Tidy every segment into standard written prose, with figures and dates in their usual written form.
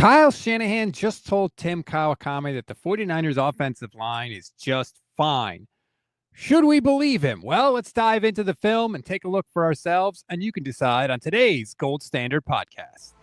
Kyle Shanahan just told Tim Kawakami that the 49ers offensive line is just fine. Should we believe him? Well, let's dive into the film and take a look for ourselves, and you can decide on today's Gold Standard Podcast.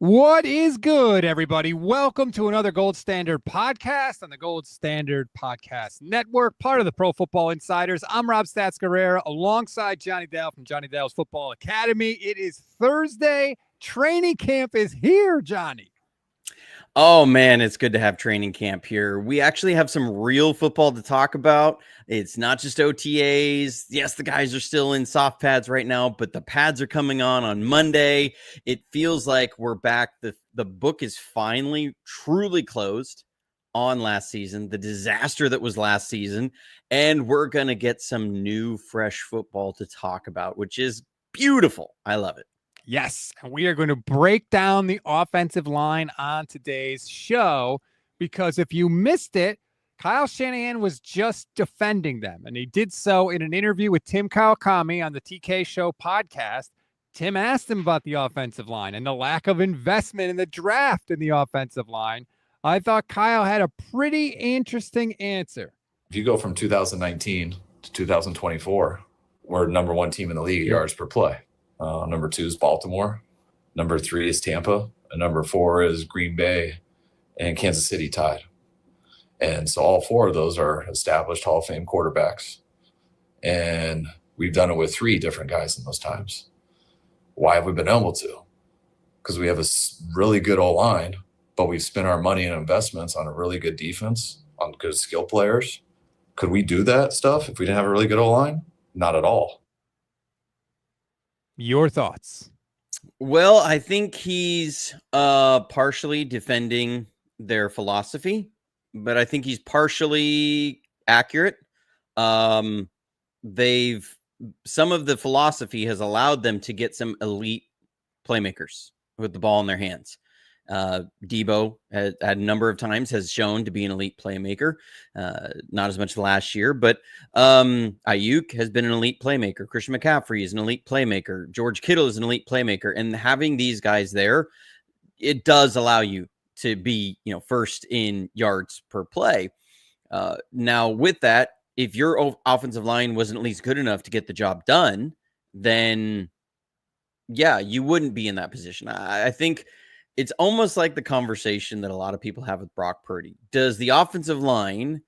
What is good, everybody? Welcome to another Gold Standard Podcast on the Gold Standard Podcast Network, part of the Pro Football Insiders. I'm Rob Stats Guerrera, alongside Johnny Dale from Johnny Dale's Football Academy. It is Thursday. Training camp is here, Johnny. Oh, man, it's good to have training camp here. We actually have some real football to talk about. It's not just OTAs. Yes, the guys are still in soft pads right now, but the pads are coming on Monday. It feels like we're back. The book is finally truly closed on last season, the disaster that was last season, and we're going to get some new, fresh football to talk about, which is beautiful. I love it. Yes, and we are going to break down the offensive line on today's show because if you missed it, Kyle Shanahan was just defending them, and he did so in an interview with Tim Kawakami on the TK Show podcast. Tim asked him about the offensive line and the lack of investment in the draft in the offensive line. I thought Kyle had a pretty interesting answer. If you go from 2019 to 2024, we're number one team in the league, yards per play. Number 2 is Baltimore. Number 3 is Tampa. And number 4 is Green Bay and Kansas City tied. And so all 4 of those are established Hall of Fame quarterbacks. And we've done it with 3 different guys in those times. Why have we been able to? Because we have a really good O-line, but we've spent our money and investments on a really good defense, on good skill players. Could we do that stuff if we didn't have a really good O-line? Not at all. Your thoughts? Well, I think he's partially defending their philosophy, but I think he's partially accurate. Some of the philosophy has allowed them to get some elite playmakers with the ball in their hands. Debo at a number of times has shown to be an elite playmaker, not as much last year, but Ayuk has been an elite playmaker. Christian McCaffrey is an elite playmaker. George Kittle is an elite playmaker. And having these guys there, it does allow you to be, first in yards per play. Now with that, if your offensive line wasn't at least good enough to get the job done, then yeah, you wouldn't be in that position. I think it's almost like the conversation that a lot of people have with Brock Purdy. Does the offensive line,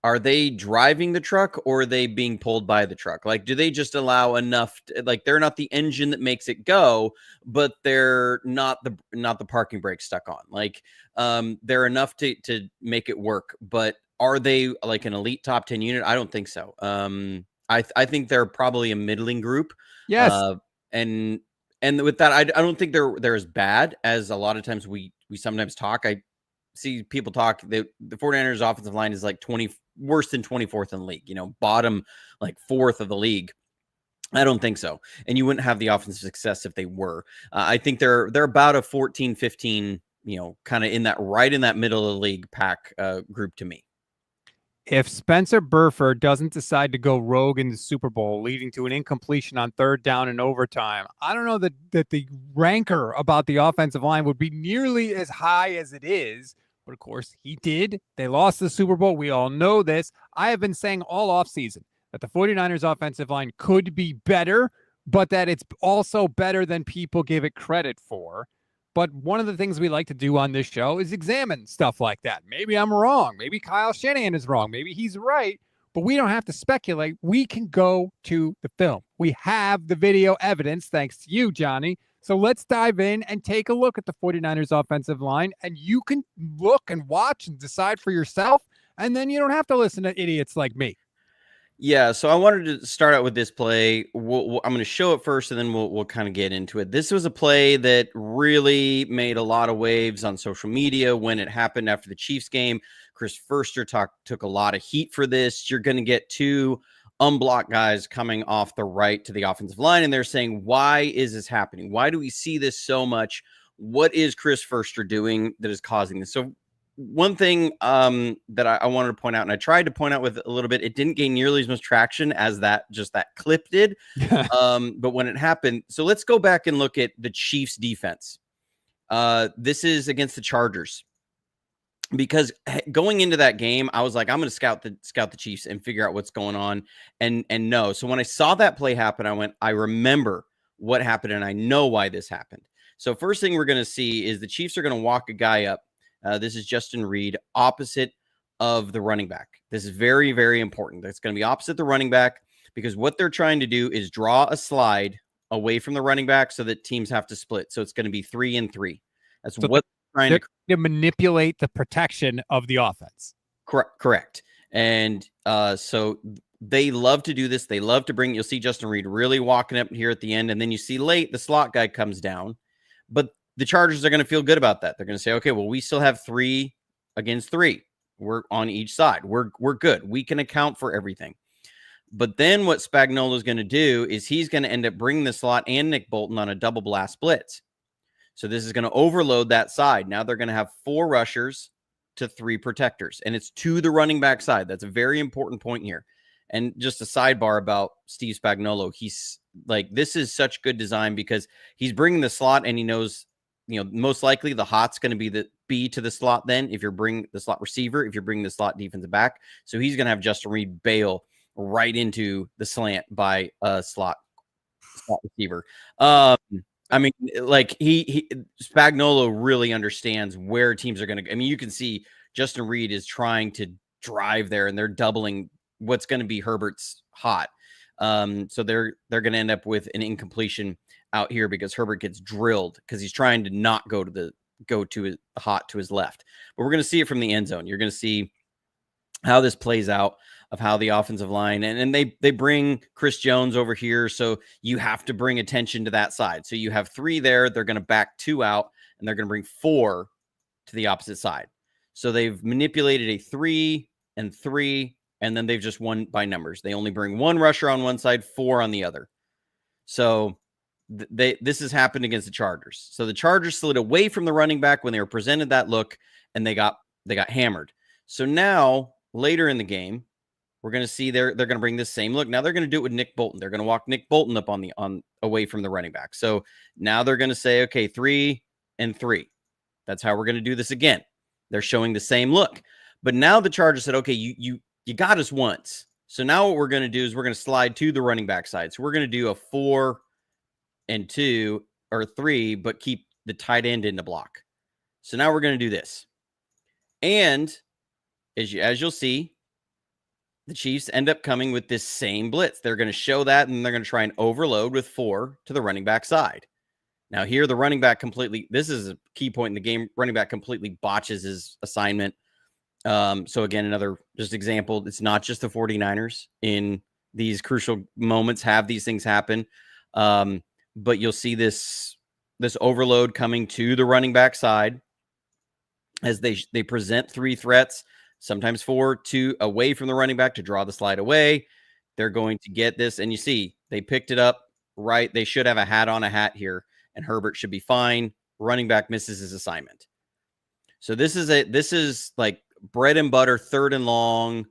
are they driving the truck or are they being pulled by the truck? Like, do they just allow enough? They're not the engine that makes it go, but they're not the parking brake stuck on. They're enough to make it work. But are they like an elite top 10 unit? I don't think so. I think they're probably a middling group. Yes. And with that, I don't think they're as bad as a lot of times we sometimes talk. I see people talk that the 49ers offensive line is like worse than 24th in the league, bottom like 4th of the league. I don't think so. And you wouldn't have the offensive success if they were. I think they're about a 14, 15, kind of in that middle of the league pack group to me. If Spencer Burford doesn't decide to go rogue in the Super Bowl, leading to an incompletion on 3rd down and overtime, I don't know that the rancor about the offensive line would be nearly as high as it is. But of course, he did. They lost the Super Bowl. We all know this. I have been saying all offseason that the 49ers offensive line could be better, but that it's also better than people give it credit for. But one of the things we like to do on this show is examine stuff like that. Maybe I'm wrong. Maybe Kyle Shanahan is wrong. Maybe he's right. But we don't have to speculate. We can go to the film. We have the video evidence, thanks to you, Johnny. So let's dive in and take a look at the 49ers offensive line. And you can look and watch and decide for yourself. And then you don't have to listen to idiots like me. Yeah, so I wanted to start out with this play. I'm going to show it first, and then we'll kind of get into it. This was a play that really made a lot of waves on social media when it happened after the Chiefs game. Chris Foerster took a lot of heat for this. You're going to get 2 unblocked guys coming off the right to the offensive line, and they're saying, why is this happening? Why do we see this so much? What is Chris Foerster doing that is causing this? So one thing that I wanted to point out, and I tried to point out with a little bit, it didn't gain nearly as much traction as that clip did. But when it happened, so let's go back and look at the Chiefs defense. This is against the Chargers. Because going into that game, I was like, I'm going to scout the Chiefs and figure out what's going on. And no. So when I saw that play happen, I went, I remember what happened and I know why this happened. So first thing we're going to see is the Chiefs are going to walk a guy up. This is Justin Reed opposite of the running back. This is very, very important. That's going to be opposite the running back because what they're trying to do is draw a slide away from the running back so that teams have to split. So it's going to be 3 and 3. That's so what they're trying to manipulate the protection of the offense. Correct. And so they love to do this. They love to bring, you'll see Justin Reed really walking up here at the end. And then you see late, the slot guy comes down. But the Chargers are going to feel good about that. They're going to say, okay, well, we still have 3 against 3. We're on each side. We're good. We can account for everything. But then what Spagnuolo is going to do is he's going to end up bringing the slot and Nick Bolton on a double blast blitz. So this is going to overload that side. Now they're going to have 4 rushers to 3 protectors, and it's to the running back side. That's a very important point here. And just a sidebar about Steve Spagnuolo. He's like, this is such good design because he's bringing the slot and he knows, most likely the hot's going to be the B to the slot. Then if you're bringing the slot receiver, if you're bringing the slot defensive back, so he's going to have Justin Reed bail right into the slant by a slot receiver. I mean, like Spagnuolo really understands where teams are going to. I mean, you can see Justin Reed is trying to drive there, and they're doubling what's going to be Herbert's hot. So they're going to end up with an incompletion out here because Herbert gets drilled because he's trying to not go to his hot to his left. But we're going to see it from the end zone. You're going to see how this plays out of how the offensive line and they bring Chris Jones over here. So you have to bring attention to that side. So you have 3 there. They're going to back 2 out and they're going to bring 4 to the opposite side. So they've manipulated a 3 and 3, and then they've just won by numbers. They only bring 1 rusher on one side, 4 on the other. So this has happened against the Chargers. So the Chargers slid away from the running back when they were presented that look, and they got hammered. So now later in the game, we're going to see they're going to bring this same look. Now they're going to do it with Nick Bolton. They're going to walk Nick Bolton up on away from the running back. So now they're going to say, okay, 3 and 3. That's how we're going to do this again. They're showing the same look. But now the Chargers said, okay, you got us once. So now what we're going to do is we're going to slide to the running back side. So we're going to do a 4 and 2 or 3, but keep the tight end in the block. So now we're going to do this. And as you'll see, the Chiefs end up coming with this same blitz. They're going to show that, and they're going to try and overload with 4 to the running back side. Now here, the running back this is a key point in the game. Running back completely botches his assignment. So again, another just example. It's not just the 49ers in these crucial moments have these things happen. But you'll see this overload coming to the running back side as they present 3 threats, sometimes 4, 2 away from the running back to draw the slide away. They're going to get this, and you see they picked it up right. They should have a hat on a hat here, and Herbert should be fine. Running back misses his assignment. So this is like bread and butter, 3rd and long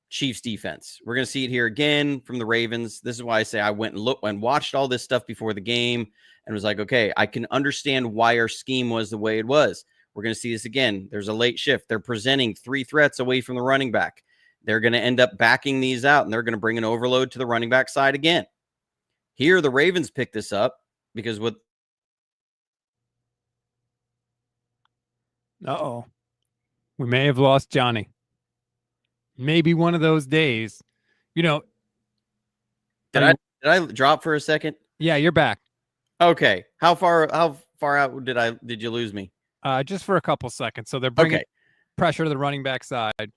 Chiefs defense. We're going to see it here again from the Ravens. This is why I say I went and looked and watched all this stuff before the game and was like, okay, I can understand why our scheme was the way it was. We're going to see this again. There's a late shift. They're presenting 3 threats away from the running back. They're going to end up backing these out, and they're going to bring an overload to the running back side again. Here, the Ravens pick this up because what? Uh-oh. We may have lost Johnny. Maybe one of those days. Did I drop for a second? Yeah, you're back. Okay. How far out did you lose me? Just for a couple seconds. So they're bringing pressure to the running back side.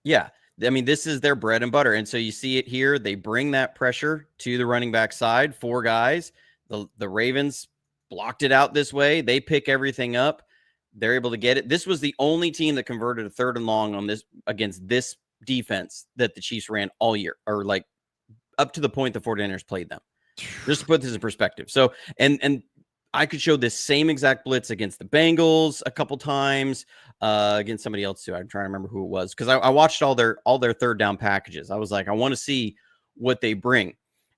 Yeah. I mean, this is their bread and butter. And so you see it here. They bring that pressure to the running back side, 4 guys. The Ravens blocked it out this way. They pick everything up. They're able to get it. This was the only team that converted a 3rd and long on this against this defense that the Chiefs ran all year, or like up to the point the 49ers played them. Just to put this in perspective. So, and I could show this same exact blitz against the Bengals a couple times, against somebody else too. I'm trying to remember who it was because I watched all their third down packages. I was like, I want to see what they bring.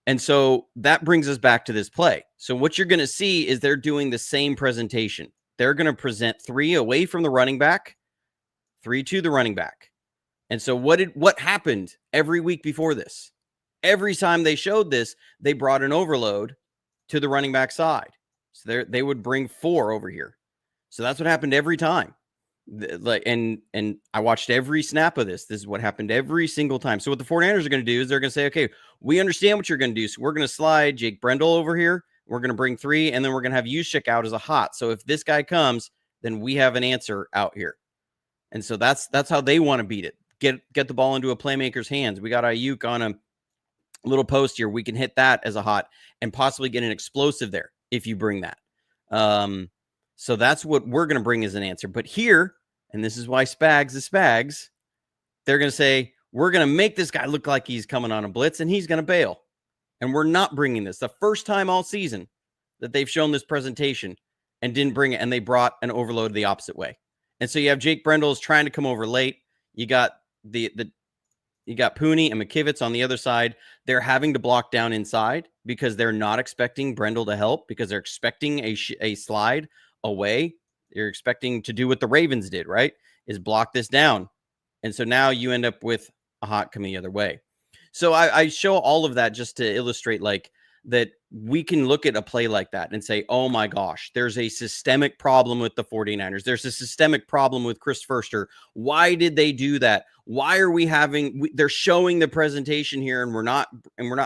And so that brings us back to this play. So what you're going to see is they're doing the same presentation. They're going to present 3 away from the running back, 3 to the running back. And so what happened every week before this? Every time they showed this, they brought an overload to the running back side. So they would bring 4 over here. So that's what happened every time. And I watched every snap of this. This is what happened every single time. So what the 49ers are going to do is they're going to say, okay, we understand what you're going to do. So we're going to slide Jake Brendel over here. We're going to bring 3, and then we're going to have Juszczyk out as a hot. So if this guy comes, then we have an answer out here. And so that's how they want to beat it. Get the ball into a playmaker's hands. We got Ayuk on a little post here. We can hit that as a hot and possibly get an explosive there if you bring that. So that's what we're going to bring as an answer. But here, and this is why Spags is Spags, they're going to say, we're going to make this guy look like he's coming on a blitz and he's going to bail. And we're not bringing this. The first time all season that they've shown this presentation and didn't bring it, and they brought an overload the opposite way. And so you have Jake Brendel trying to come over late. You got you got Puni and McKivitz on the other side. They're having to block down inside because they're not expecting Brendel to help, because they're expecting a slide away. They're expecting to do what the Ravens did, right? Is block this down. And so now you end up with a hot coming the other way. So I show all of that just to illustrate like that we can look at a play like that and say, oh my gosh, there's a systemic problem with the 49ers. There's a systemic problem with Chris Foerster. Why did they do that? Why are we having, they're showing the presentation here and we're not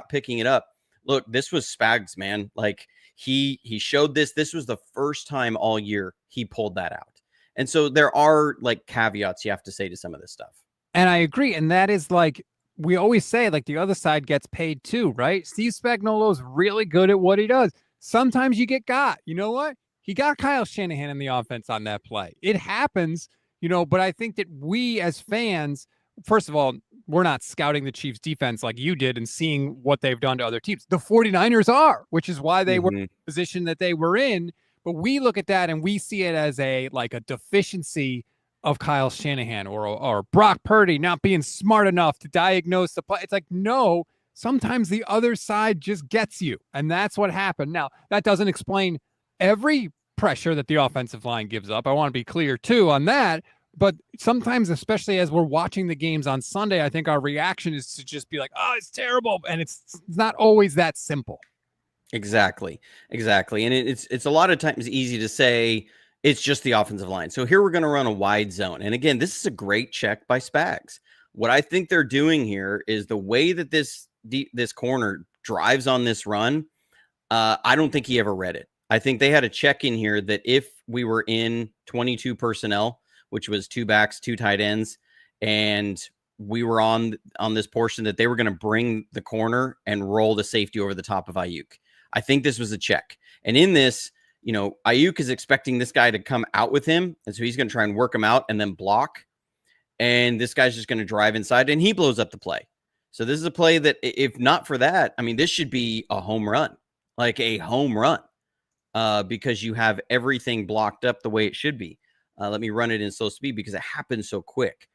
picking it up. Look, this was Spags, man. Like he showed this. This was the first time all year he pulled that out. And so there are like caveats you have to say to some of this stuff. And I agree. And that is like, we always say, like, the other side gets paid too, right? Steve Spagnuolo is really good at what he does. Sometimes you get got. You know what? He got Kyle Shanahan in the offense on that play. It happens, you know, but I think that we as fans, first of all, we're not scouting the Chiefs defense like you did and seeing what they've done to other teams. The 49ers are, which is why they were in the position that they were in. But we look at that and we see it as a deficiency of Kyle Shanahan or Brock Purdy not being smart enough to diagnose the play. It's like, no, sometimes the other side just gets you. And that's what happened. Now, that doesn't explain every pressure that the offensive line gives up. I want to be clear too on that. But sometimes, especially as we're watching the games on Sunday, I think our reaction is to just be like, oh, it's terrible. And it's not always that simple. Exactly. And it's a lot of times easy to say, it's just the offensive line. So here we're going to run a wide zone. And again, this is a great check by Spags. What I think they're doing here is the way that this corner drives on this run. I don't think he ever read it. I think they had a check in here that if we were in 22 personnel, which was 2 backs, 2 tight ends, and we were on this portion, that they were going to bring the corner and roll the safety over the top of Ayuk. I think this was a check. And in this, you know, Ayuk is expecting this guy to come out with him. And so he's going to try and work him out and then block. And this guy's just going to drive inside and he blows up the play. So this is a play that, if not for that, I mean, this should be a home run, like a home run, because you have everything blocked up the way it should be. Let me run it in slow speed because it happens so quick.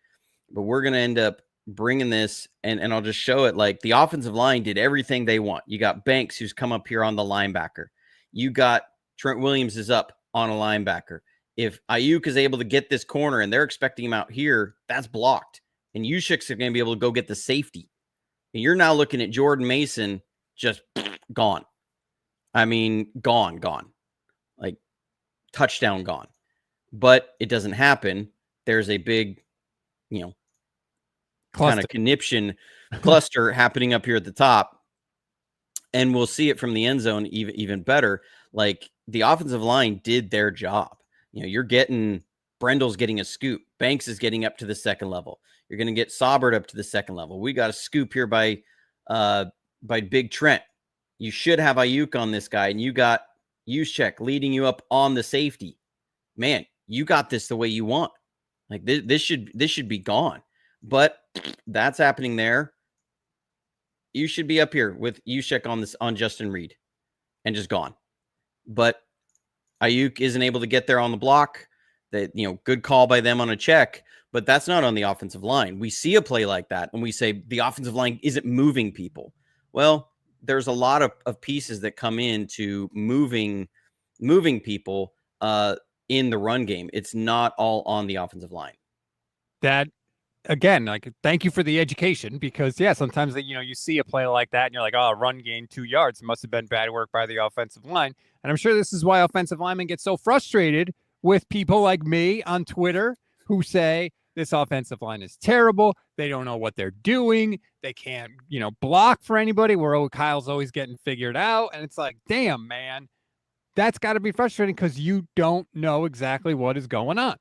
But we're going to end up bringing this, and I'll just show it. Like the offensive line did everything they want. You got Banks, who's come up here on the linebacker. You got Trent Williams is up on a linebacker. If Ayuk is able to get this corner and they're expecting him out here, that's blocked. And Juszczyk's going to be able to go get the safety. And you're now looking at Jordan Mason just gone. I mean, gone. Like touchdown gone. But it doesn't happen. There's a big, you know, kind of conniption cluster happening up here at the top. And we'll see it from the end zone even better. Like the offensive line did their job. You know, you're getting Brendel's getting a scoop. Banks is getting up to the second level. You're going to get Saubert up to the second level. We got a scoop here by Big Trent. You should have Ayuk on this guy, and you got Juszczyk leading you up on the safety. Man, you got this the way you want. Like this should be gone. But that's happening there. You should be up here with Juszczyk on Justin Reed and just gone. But Ayuk isn't able to get there on the block. That, good call by them on a check, but that's not on the offensive line. We see a play like that and we say the offensive line isn't moving people. Well, there's a lot of pieces that come into moving people in the run game. It's not all on the offensive line. That, again, like, thank you for the education, because sometimes you see a play like that and you're like, oh, run gain 2 yards. It must have been bad work by the offensive line. And I'm sure this is why offensive linemen get so frustrated with people like me on Twitter who say this offensive line is terrible. They don't know what they're doing. They can't, block for anybody. Where Kyle's always getting figured out. And it's like, damn, man, that's got to be frustrating because you don't know exactly what is going on.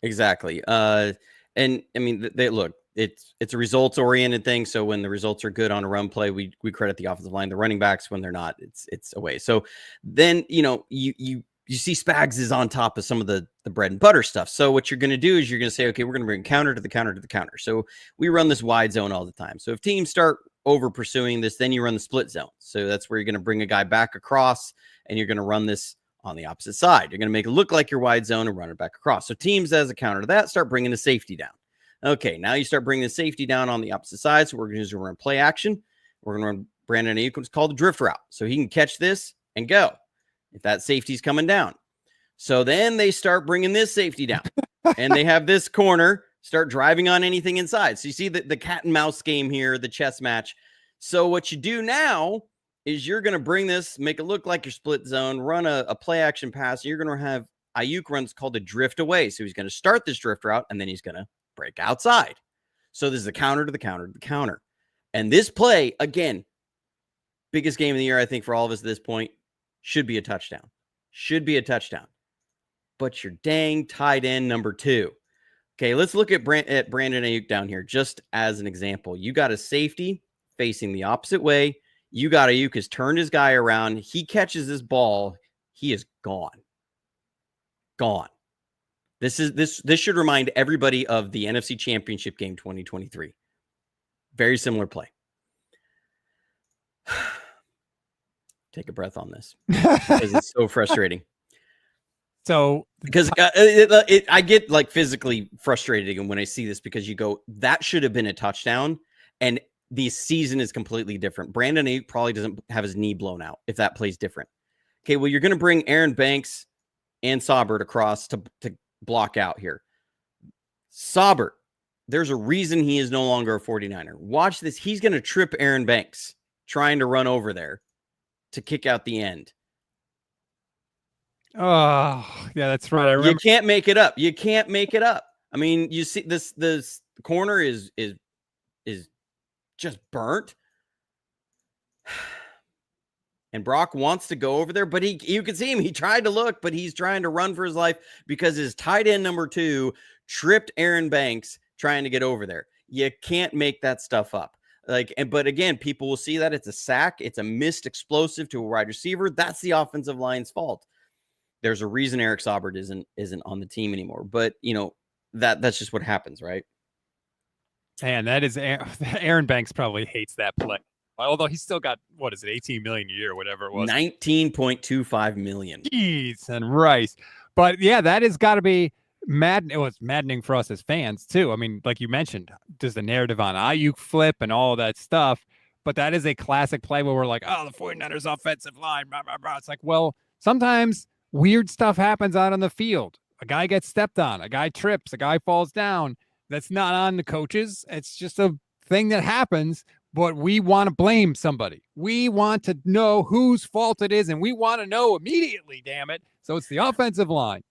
Exactly. And I mean, they look, it's a results oriented thing. So when the results are good on a run play, we credit the offensive line. The running backs, when they're not, it's away. So then, you see Spags is on top of some of the bread and butter stuff. So what you're going to do is you're going to say, okay, we're going to bring counter to the counter to the counter. So we run this wide zone all the time. So if teams start over pursuing this, then you run the split zone. So that's where you're going to bring a guy back across and you're going to run this on the opposite side. You're going to make it look like your wide zone and run it back across. So teams, as a counter to that, start bringing the safety down. Okay, now you start bringing the safety down on the opposite side. So we're going to run play action. We're going to run Brandon Ayuk, what's called a drift route. So he can catch this and go if that safety's coming down. So then they start bringing this safety down and they have this corner start driving on anything inside. So you see the cat and mouse game here, the chess match. So what you do now is you're going to bring this, make it look like your split zone, run a play action pass. And you're going to have Ayuk runs called a drift away. So he's going to start this drift route and then he's going to break outside. So this is the counter to the counter to the counter. And this play, again, biggest game of the year, I think, for all of us at this point, should be a touchdown. But your dang tight end number 2. Okay, let's look at Brandon Ayuk down here just as an example. You got a safety facing the opposite way. You got Ayuk has turned his guy around. He catches this ball. He is gone. This should remind everybody of the NFC Championship game 2023. Very similar play. Take a breath on this because it's so frustrating. So because I get like physically frustrated when I see this because you go, that should have been a touchdown. And the season is completely different. Brandon Ayuk probably doesn't have his knee blown out if that plays different. Okay, well, you're going to bring Aaron Banks and Saubert across to block out here. Saubert, there's a reason he is no longer a 49er. Watch this. He's going to trip Aaron Banks trying to run over there to kick out the end. Oh, yeah, that's right. I remember. You can't make it up. I mean, you see this corner is just burnt. And Brock wants to go over there, but you can see him. He tried to look, but he's trying to run for his life because his tight end number 2 tripped Aaron Banks trying to get over there. You can't make that stuff up. But again, people will see that it's a sack. It's a missed explosive to a wide receiver. That's the offensive line's fault. There's a reason Eric Saubert isn't on the team anymore. But that's just what happens, right? And that is Aaron Banks probably hates that play. Although he's still got, what is it, 18 million a year, whatever it was. 19.25 million. Jeez and rice. But yeah, that has got to be maddening. It was maddening for us as fans too. I mean, like you mentioned, does the narrative on Ayuk flip and all that stuff. But that is a classic play where we're like, oh, the 49ers offensive line, blah, blah, blah. It's like, well, sometimes weird stuff happens out on the field. A guy gets stepped on, a guy trips, a guy falls down. That's not on the coaches. It's just a thing that happens, but we want to blame somebody. We want to know whose fault it is, and we want to know immediately, damn it. So it's the offensive line.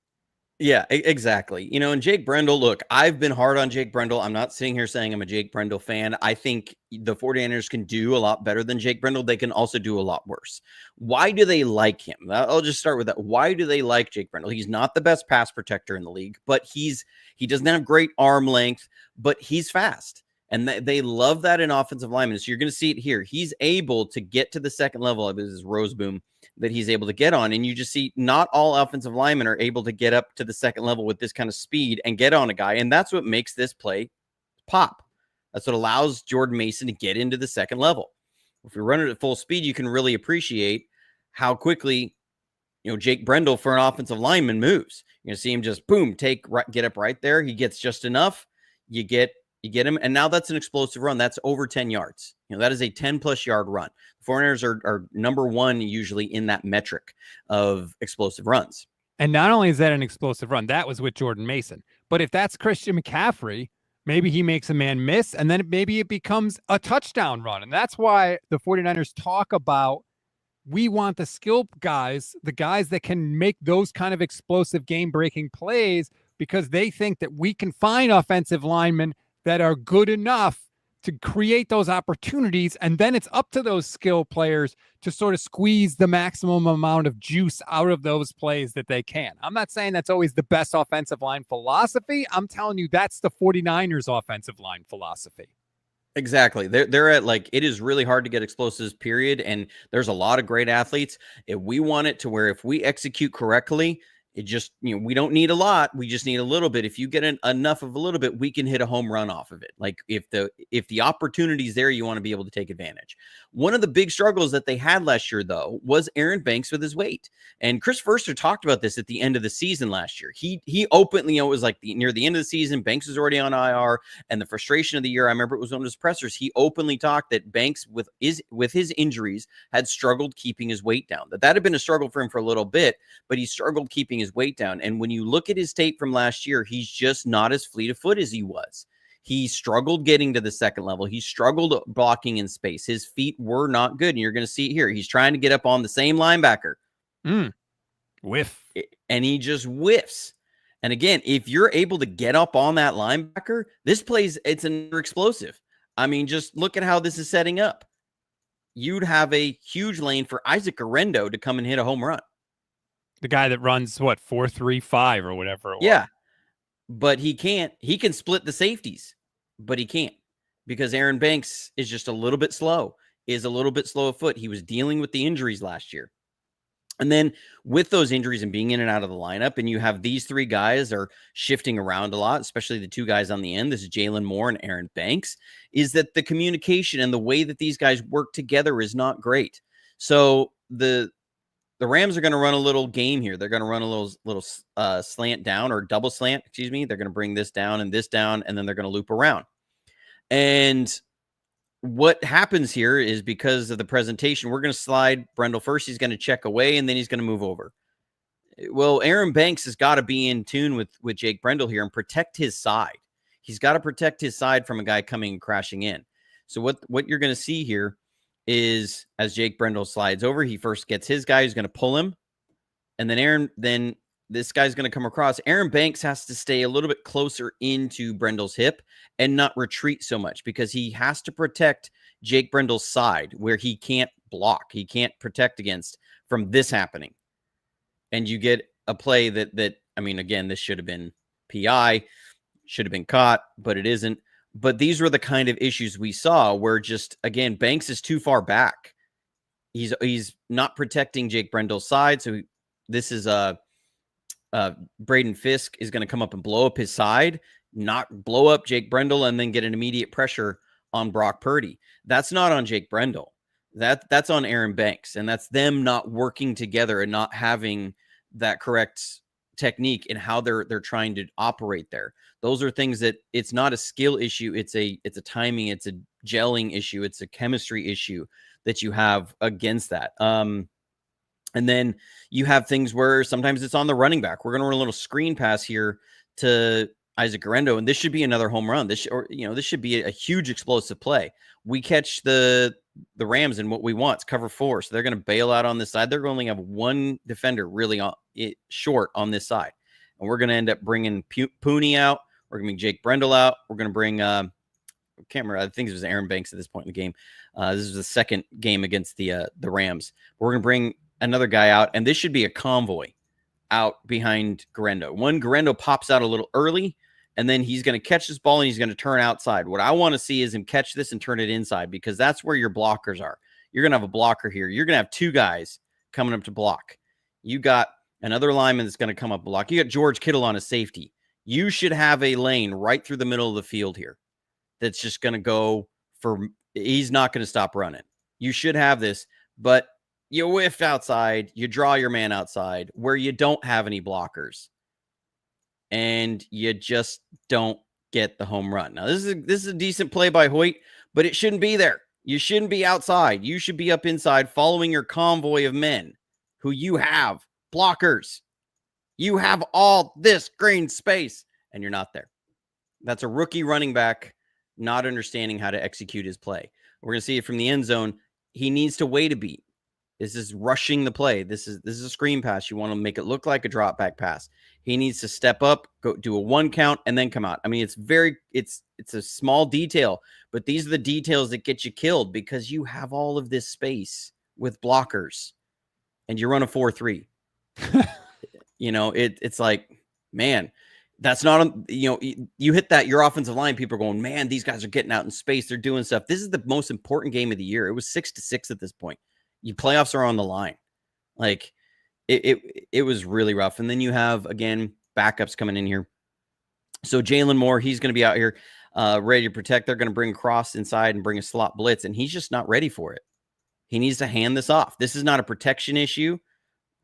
Yeah, exactly. And Jake Brendel, look, I've been hard on Jake Brendel. I'm not sitting here saying I'm a Jake Brendel fan. I think the 49ers can do a lot better than Jake Brendel. They can also do a lot worse. Why do they like him? I'll just start with that. Why do they like Jake Brendel? He's not the best pass protector in the league, but he doesn't have great arm length, but he's fast. And they love that in offensive linemen. So you're going to see it here. He's able to get to the second level of his Roseboom that he's able to get on. And you just see not all offensive linemen are able to get up to the second level with this kind of speed and get on a guy. And that's what makes this play pop. That's what allows Jordan Mason to get into the second level. If you run it at full speed, you can really appreciate how quickly Jake Brendel for an offensive lineman moves. You're going to see him just boom, get up right there. He gets just enough. You get him. And now that's an explosive run. That's over 10 yards. That is a 10+ yard run. The 49ers are number one usually in that metric of explosive runs. And not only is that an explosive run, that was with Jordan Mason. But if that's Christian McCaffrey, maybe he makes a man miss, and then maybe it becomes a touchdown run. And that's why the 49ers talk about, we want the skill guys, the guys that can make those kind of explosive game-breaking plays, because they think that we can find offensive linemen that are good enough to create those opportunities. And then it's up to those skill players to sort of squeeze the maximum amount of juice out of those plays that they can. I'm not saying that's always the best offensive line philosophy. I'm telling you, that's the 49ers offensive line philosophy. Exactly. They're at, like, it is really hard to get explosives, period. And there's a lot of great athletes. If we want it to where if we execute correctly, it just, we don't need a lot. We just need a little bit. If you get enough of a little bit, we can hit a home run off of it. Like, if the opportunity is there, you want to be able to take advantage. One of the big struggles that they had last year, though, was Aaron Banks with his weight. And Chris Verster talked about this at the end of the season last year. He openly, it was like near the end of the season, Banks was already on IR, and the frustration of the year, I remember it was one of his pressers. He openly talked that Banks, with his injuries, had struggled keeping his weight down. That had been a struggle for him for a little bit, but he struggled keeping his weight down. And when you look at his tape from last year, he's just not as fleet of foot as he was. He struggled getting to the second level. He struggled blocking in space. His feet were not good. And you're going to see it here. He's trying to get up on the same linebacker. Whiff. And he just whiffs. And again, if you're able to get up on that linebacker, it's another explosive. I mean, just look at how this is setting up. You'd have a huge lane for Isaac Arendo to come and hit a home run. The guy that runs, 4.35 or whatever it was. Yeah. But he can't. He can split the safeties, but he can't, because Aaron Banks is just a little bit slow of foot. He was dealing with the injuries last year. And then with those injuries and being in and out of the lineup, and you have these three guys are shifting around a lot, especially the two guys on the end, this is Jalen Moore and Aaron Banks, is that the communication and the way that these guys work together is not great. So the Rams are going to run a little game here. They're going to run a little slant down, or double slant, excuse me. They're going to bring this down, and then they're going to loop around. And what happens here is, because of the presentation, we're going to slide Brendel first. He's going to check away, and then he's going to move over. Well, Aaron Banks has got to be in tune with Jake Brendel here and protect his side. He's got to protect his side from a guy coming and crashing in. So what you're going to see here is, as Jake Brendel slides over, he first gets his guy who's going to pull him. And then this guy's going to come across. Aaron Banks has to stay a little bit closer into Brendel's hip and not retreat so much, because he has to protect Jake Brendel's side, where he can't block. He can't protect against from this happening. And you get a play that I mean, again, this should have been PI, should have been caught, but it isn't. But these were the kind of issues we saw, where just, again, Banks is too far back. He's not protecting Jake Brendel's side. So this is Braden Fisk is going to come up and blow up his side, not blow up Jake Brendel, and then get an immediate pressure on Brock Purdy. That's not on Jake Brendel. That's on Aaron Banks. And that's them not working together and not having that correct technique in how they're trying to operate there. Those are things that, it's not a skill issue. It's a timing, it's a gelling issue. It's a chemistry issue that you have against that. And then you have things where sometimes it's on the running back. We're going to run a little screen pass here to Isaac Arendo, and this should be another home run. This should be a huge explosive play. We catch the Rams in what we want. It's cover 4. So they're going to bail out on this side. They're going to have one defender really short on this side. And we're going to end up bringing Puni out. We're going to bring Jake Brendel out. We're going to bring, I can't remember, I think it was Aaron Banks at this point in the game. This is the second game against the Rams. We're going to bring another guy out, and this should be a convoy out behind Garendo. Garendo pops out a little early, and then he's going to catch this ball and he's going to turn outside. What I want to see is him catch this and turn it inside, because that's where your blockers are. You're going to have a blocker here. You're going to have two guys coming up to block. You got another lineman that's going to come up block. You got George Kittle on a safety. You should have a lane right through the middle of the field here that's just going to go for, he's not going to stop running. You should have this, but you whiff outside, you draw your man outside where you don't have any blockers, and you just don't get the home run. Now, this is a decent play by Hoyt, but it shouldn't be there. You shouldn't be outside. You should be up inside following your convoy of men who you have blockers. You have all this green space, and you're not there. That's a rookie running back not understanding how to execute his play. We're going to see it from the end zone. He needs to wait a beat. This is rushing the play. This is a screen pass. You want to make it look like a drop back pass. He needs to step up, go do a 1 count, and then come out. I mean, it's a small detail, but these are the details that get you killed because you have all of this space with blockers, and you run a 4-3. It's like, man, that's not, you hit that, your offensive line, people are going, man, these guys are getting out in space. They're doing stuff. This is the most important game of the year. It was 6-6 at this point. Your playoffs are on the line. Like it was really rough. And then you have, again, backups coming in here. So Jalen Moore, he's going to be out here ready to protect. They're going to bring Cross inside and bring a slot blitz, and he's just not ready for it. He needs to hand this off. This is not a protection issue.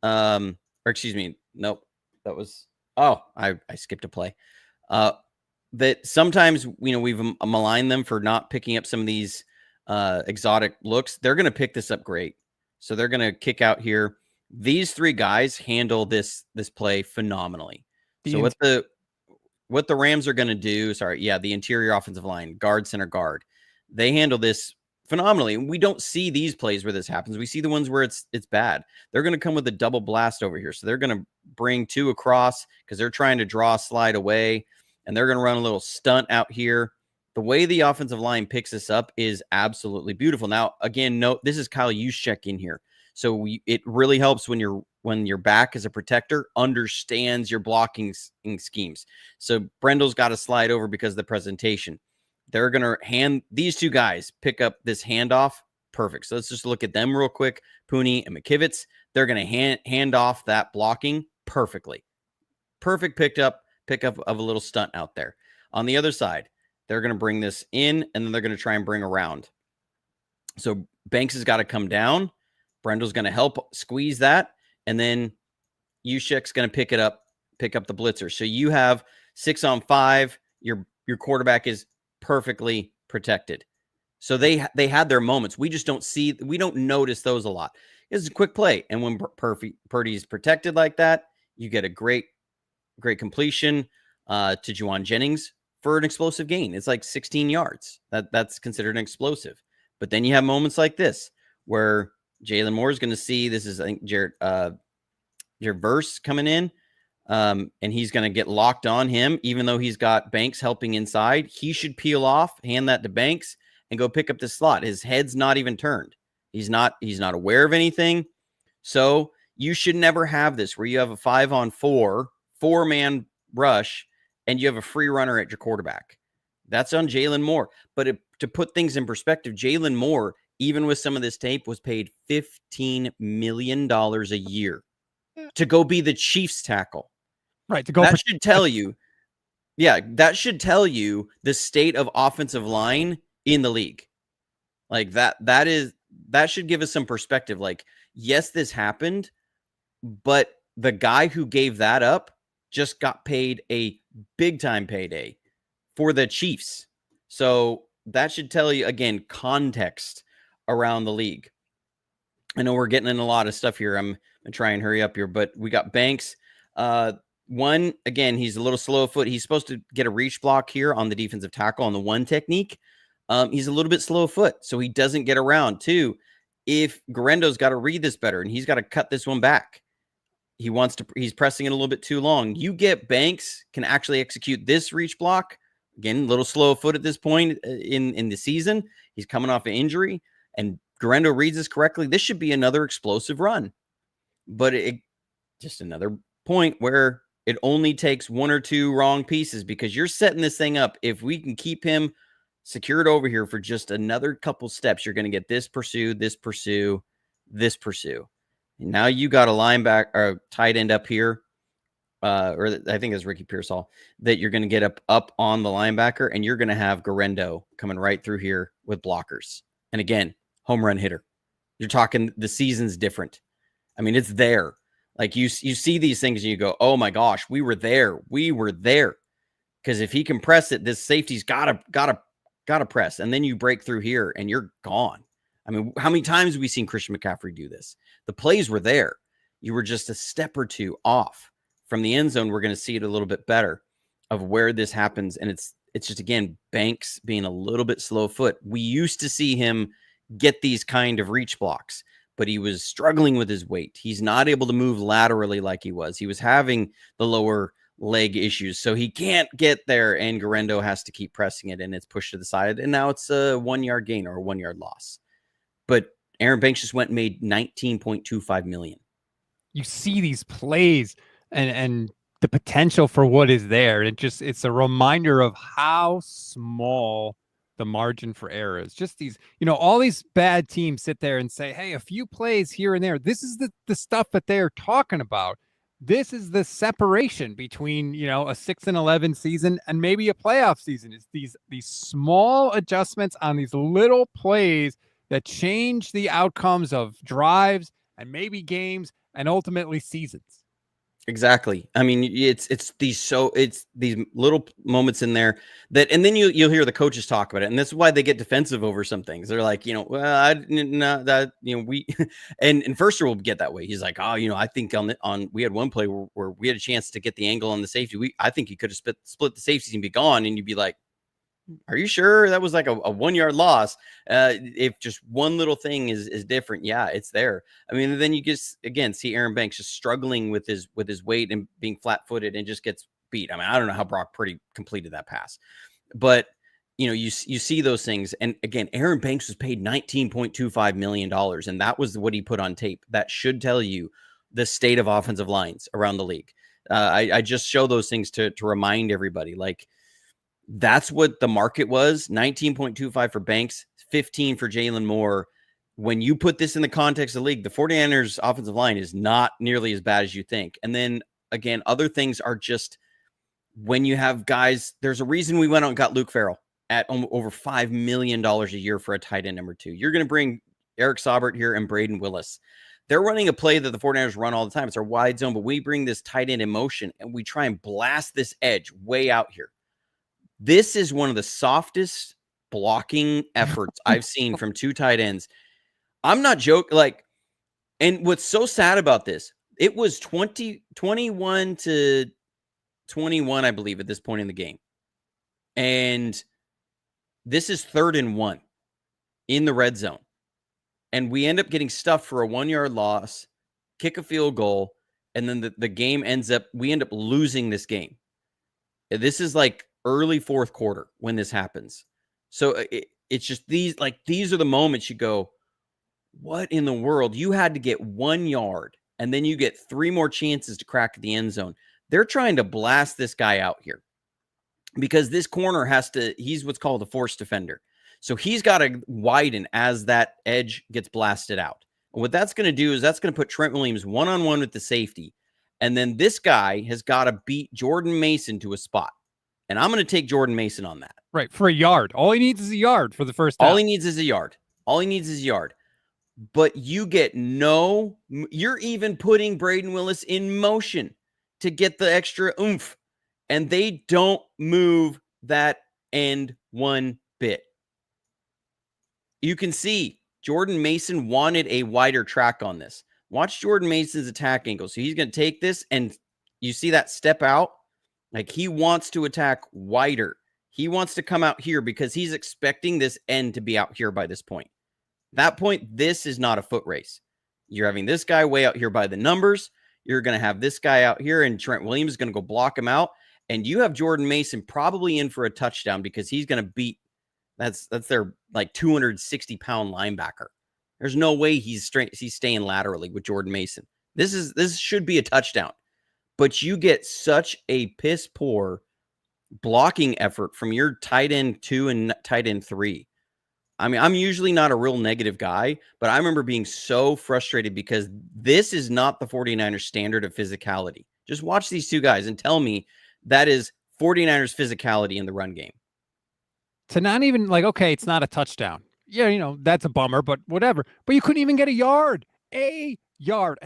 Or excuse me. Nope. That was, I skipped a play. That sometimes, we've maligned them for not picking up some of these exotic looks. They're going to pick this up great. So they're going to kick out here. These 3 guys handle this play phenomenally. So what the Rams are going to do, the interior offensive line, guard, center, guard, they handle this phenomenally. We don't see these plays where this happens. We see the ones where it's bad. They're going to come with a double blast over here. So they're going to bring 2 across because they're trying to draw a slide away, and they're going to run a little stunt out here. The way the offensive line picks this up is absolutely beautiful. Now, again, note this is Kyle Juszczyk in here. So it really helps when your back as a protector understands your blocking schemes. So Brendel's got to slide over because of the presentation. They're going to hand these 2 guys pick up this handoff. Perfect. So let's just look at them real quick. Puni and McKivitz. They're going to hand off that blocking perfectly. Perfect pick up of a little stunt out there. On the other side, they're going to bring this in, and then they're going to try and bring around. So Banks has got to come down. Brendel's going to help squeeze that, and then Juszczyk's going to pick up the blitzer. So you have 6-on-5. Your quarterback is perfectly protected. So they had their moments. We just we don't notice those a lot. It's a quick play, and when Purdy's protected like that, you get a great completion to Juwan Jennings for an explosive gain. It's like 16 yards. That's considered an explosive. But then you have moments like this where Jalen Moore is going to see, this is, I think, Jared Verse coming in, and he's going to get locked on him, even though he's got Banks helping inside. He should peel off, hand that to Banks, and go pick up the slot. His head's not even turned. He's not aware of anything. So you should never have this where you have a 5-on-4, 4-man rush, and you have a free runner at your quarterback. That's on Jalen Moore. But to put things in perspective, Jalen Moore, even with some of this tape, was paid $15 million a year to go be the Chiefs tackle. Right. To go. That should tell you. Yeah, that should tell you the state of offensive line in the league. Like that should give us some perspective. Like, yes, this happened, but the guy who gave that up just got paid a big time payday for the Chiefs. So that should tell you, again, context around the league. I know we're getting in a lot of stuff here. I'm going to try and hurry up here, but we got Banks. One, again, he's a little slow of foot. He's supposed to get a reach block here on the defensive tackle on the 1 technique. He's a little bit slow of foot, so he doesn't get around. 2, if Guarendo's got to read this better, and he's got to cut this one back. He's pressing it a little bit too long. You get Banks can actually execute this reach block. Again, a little slow of foot at this point in the season. He's coming off an injury, and Guarendo reads this correctly. This should be another explosive run. But just another point where it only takes 1 or 2 wrong pieces, because you're setting this thing up. If we can keep him secured over here for just another couple steps, you're going to get this pursue, this pursue, this pursue. And now you got a linebacker or tight end up here, or I think it's Ricky Pearsall, that you're going to get up on the linebacker, and you're going to have Guarendo coming right through here with blockers. And again, home run hitter. You're talking the season's different. I mean, it's there. Like you see these things and you go, oh my gosh, we were there. Because if he can press it, this safety's gotta press. And then you break through here and you're gone. I mean, how many times have we seen Christian McCaffrey do this? The plays were there. You were just a step or two off from the end zone. We're going to see it a little bit better of where this happens. And it's just, again, Banks being a little bit slow foot. We used to see him get these kind of reach blocks, but he was struggling with his weight. He's not able to move laterally like he was. He was having the lower leg issues, so he can't get there, and Guerrero has to keep pressing it, and it's pushed to the side, and now it's a 1 yard gain or a 1 yard loss. But Aaron Banks just went and made $19.25 million. You see these plays and the potential for what is there. It's a reminder of how small the margin for error is. Just these, all these bad teams sit there and say, hey, a few plays here and there. This is the stuff that they're talking about. This is the separation between, a 6-11 season and maybe a playoff season. It's these small adjustments on these little plays that change the outcomes of drives and maybe games and ultimately seasons. Exactly. I mean, it's these little moments in there that, and then you'll hear the coaches talk about it, and that's why they get defensive over some things. They're like, well, I didn't know that, we, and Firster will get that way. He's like, oh, I think we had one play where we had a chance to get the angle on the safety. I think he could have split the safeties and be gone, and you'd be like, are you sure that was like a 1 yard loss? If just one little thing is different, yeah, it's there. I mean, then you just again see Aaron Banks just struggling with his weight and being flat footed and just gets beat. I mean, I don't know how Brock Purdy completed that pass, but you see those things. And again, Aaron Banks was paid $19.25 million, and that was what he put on tape. That should tell you the state of offensive lines around the league. I just show those things to remind everybody, like. That's what the market was. 19.25 for Banks, 15 for Jalen Moore. When you put this in the context of the league, the 49ers offensive line is not nearly as bad as you think. And then again, other things are just when you have guys, there's a reason we went out and got Luke Farrell at over $5 million a year for a tight end number 2. You're going to bring Eric Saubert here and Braden Willis. They're running a play that the 49ers run all the time. It's our wide zone, but we bring this tight end in motion and we try and blast this edge way out here. This is one of the softest blocking efforts I've seen from 2 tight ends. I'm not joking. And what's so sad about this, it was 21 to 21, I believe, at this point in the game. And this is 3rd and 1 in the red zone. And we end up getting stuffed for a 1 yard loss, kick a field goal, and then the game we end up losing this game. This is like early 4th quarter when this happens. So it's just these are the moments you go, what in the world? You had to get 1 yard and then you get 3 more chances to crack the end zone. They're trying to blast this guy out here because this corner he's what's called a force defender. So he's got to widen as that edge gets blasted out. And what that's going to do is that's going to put Trent Williams one-on-one with the safety. And then this guy has got to beat Jordan Mason to a spot. And I'm going to take Jordan Mason on that. Right, for a yard. All he needs is a yard for the first down. All he needs is a yard. But you get you're even putting Braden Willis in motion to get the extra oomph. And they don't move that end one bit. You can see Jordan Mason wanted a wider track on this. Watch Jordan Mason's attack angle. So he's going to take this, and you see that step out? Like he wants to attack wider. He wants to come out here because he's expecting this end to be out here by this point. That point, this is not a foot race. You're having this guy way out here by the numbers. You're going to have this guy out here, and Trent Williams is going to go block him out. And you have Jordan Mason probably in for a touchdown because he's going to beat, that's their like 260-pound linebacker. There's no way he's staying laterally with Jordan Mason. This should be a touchdown. But you get such a piss poor blocking effort from your tight end 2 and tight end 3. I mean, I'm usually not a real negative guy, but I remember being so frustrated because this is not the 49ers standard of physicality. Just watch these 2 guys and tell me that is 49ers physicality in the run game. To not even okay, it's not a touchdown. Yeah, that's a bummer, but whatever. But you couldn't even get a yard. And